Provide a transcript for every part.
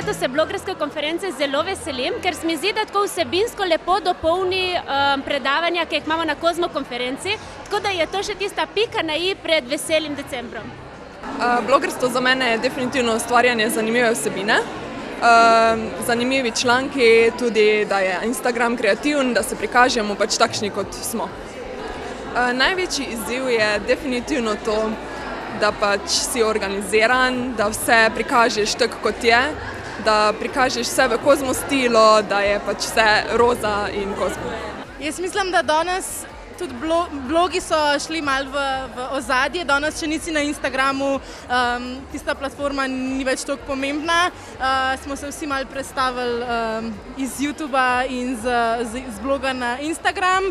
letos se blogerske konference zelo veselim, ker se mi zdi, da tako vsebinsko lepo dopolni predavanja, ki jih imamo na Kozmo konferenci, tako da je to še tista pika na i pred veselim decembrom. Blogerstvo za mene je definitivno ustvarjanje zanimive vsebine. Zanimivi članki, tudi da je Instagram kreativen, da se prikažemo pač takšni, kot smo. Največji izziv je definitivno to, da pač si organiziran, da vse prikažeš tako, kot je, da prikažeš vse v Kozmo stilu, da je pač vse roza in Kozmo. Jaz mislim, da danes tudi blogi so šli malo v ozadje, danes še nisi na Instagramu, tista platforma ni več toliko pomembna, smo se vsi malo prestavili iz YouTubea in z bloga na Instagram,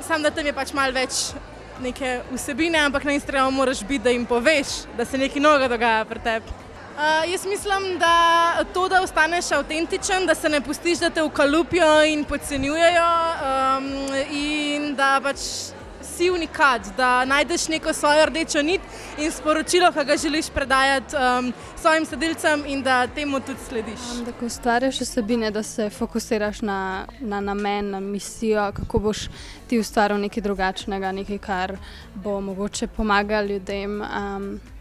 samo da tam je pač malo več neke vsebine, ampak na Instagramu moraš biti, da jim poveš, da se nekaj novega dogaja pri tebi. Jaz mislim, da to, da ostaneš avtentičen, da se ne pustiš, da te ukalupijo in podcenjujejo in da pač si unikat, da najdeš neko svojo rdečo nit in sporočilo, ki ga želiš predajati svojim sledilcem in da temu tudi slediš. Da ko ustvarjaš vsebine, da se fokusiraš na namen, na misijo, kako boš ti ustvaril nekaj drugačnega, nekaj, kar bo mogoče pomagalo ljudem.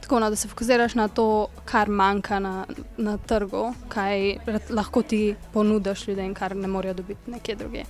Tako, da se fokusiraš na to, kar manjka na trgu, kaj lahko ti ponudiš ljudem, kar ne morejo dobiti nekje drugje.